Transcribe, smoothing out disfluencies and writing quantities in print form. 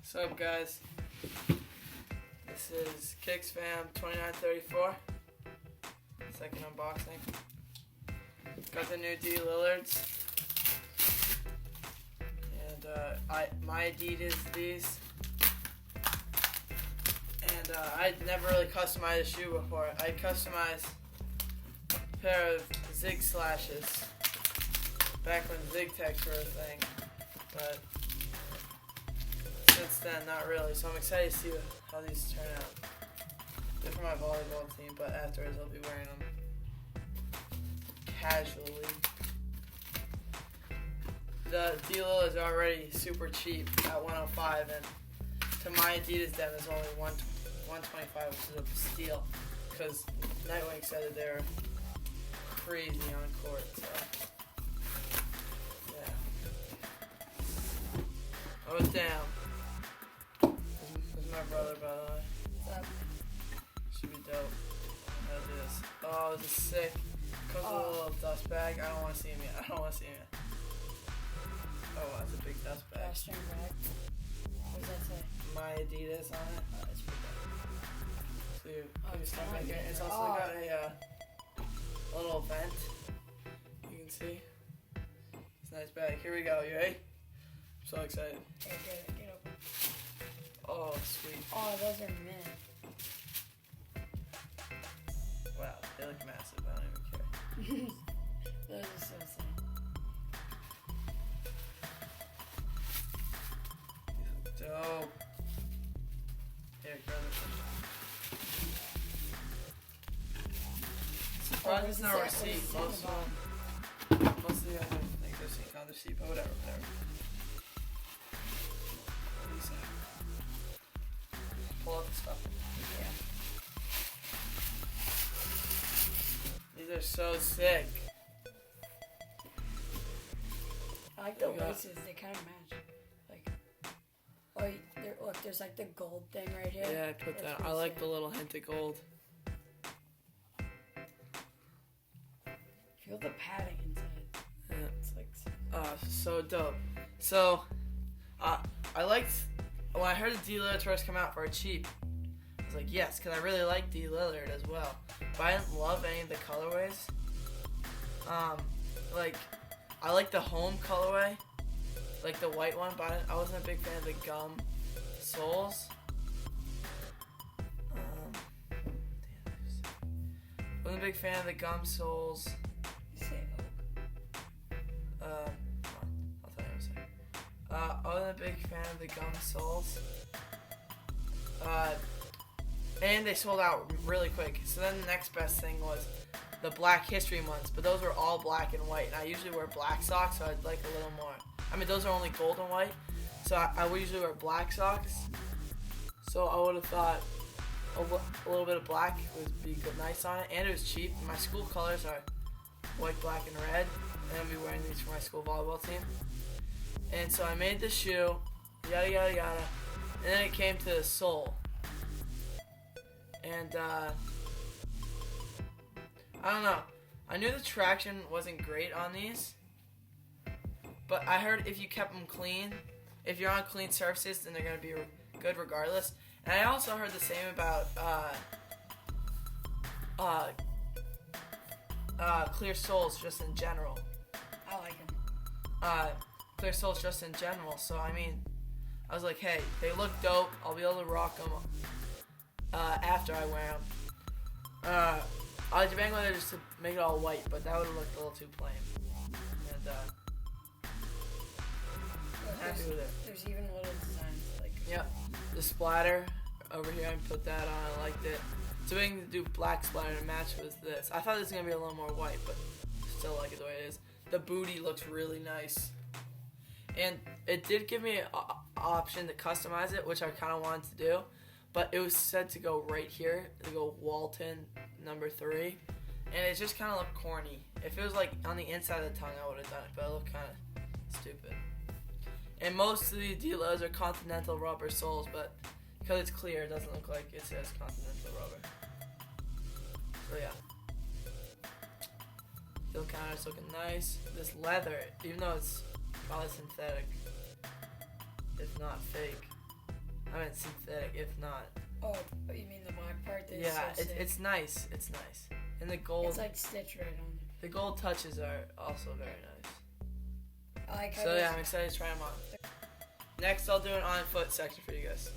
What's up, guys? This is Kicks Fam 2934. Second unboxing. Got the new Lillards. And My Adidas these. And I'd never really customized a shoe before. I customized a pair of zig slashes back when zig tags were a thing. But since then, not really. So I'm excited to see how these turn out. They're for my volleyball team, but afterwards I'll be wearing them casually. The deal is already super cheap at $105, and to My Adidas them is only $125, which is a steal. Because Nightwing said that they're crazy on court. So yeah. Oh damn. This is my brother, by the way. What's up? Should be dope. How to do this. Oh, this is sick. Comes with a little dust bag. I don't want to see him yet. I don't want to see him yet. Oh, wow, that's a big dust bag. Drawstring bag. What does that say? My Adidas on it. Oh, that's pretty dope. So you Oh, can it's start fine. making it. It's also got a little vent. You can see. It's a nice bag. Here we go. You ready? I'm so excited. Okay, get open. Oh, sweet. Oh, those are mint. Wow, they look massive. I don't even care. Those are so sick. Dope. Here, grab it. Surprised there's no receipt. Most of the other things I've seen on the receipt, but whatever. What do you say? Pull out the stuff. Yeah. These are so sick. I like the We got- laces. They kind of match. Like, look, there's like the gold thing right here. Yeah, I put That's that. pretty I like sick. the little hint of gold. Feel the padding inside. Yeah. It's like So dope. So, I liked when I heard the Lillard first come out for cheap. I was like, yes, because I really like Lillard as well. But I didn't love any of the colorways. I like the home colorway, like the white one, but I wasn't a big fan of the gum soles. Wasn't a big fan of the gum soles. you say I'll tell you in a second. I wasn't a big fan of the gum soles. And they sold out really quick. So then the next best thing was the Black History months, but those were all black and white. And I usually wear black socks, so I'd like a little more. I mean, those are only gold and white, so I would usually wear black socks. So I would have thought a little bit of black would be good, nice on it, and it was cheap. My school colors are white, black, and red, and I'll be wearing these for my school volleyball team. And so I made the shoe, yada yada yada, and then it came to the sole. And I don't know. I knew the traction wasn't great on these, but I heard if you kept them clean, if you're on clean surfaces, then they're gonna be good regardless. And I also heard the same about clear soles just in general. I like them. Clear soles just in general. So I mean, I was like, hey, they look dope. I'll be able to rock them after I wear them. I was debating whether just to make it all white, but that would have looked a little too plain. And I'm happy with it. There's even little designs like. Yep. The splatter over here, I put that on. I liked it. So we can do black splatter to match with this. I thought this was gonna be a little more white, but still like it the way it is. The booty looks really nice, and it did give me an option to customize it, which I kind of wanted to do, but it was said to go right here, to go Walton number 3, and it just kind of looked corny. If it was like on the inside of the tongue, I would have done it, but it looked kind of stupid. And most of the Adidas are Continental rubber soles, but because it's clear, it doesn't look like it says Continental rubber. So yeah. Heel counter's looking nice. This leather, even though it's probably synthetic, if not fake, I meant synthetic, if not. Oh, you mean the black part? That's Yeah, so sick. it's nice. It's nice. And the gold, It's like stitched right on it. the gold touches are also very nice. I like how So there's- yeah, I'm excited to try them on. Next, I'll do an on-foot section for you guys.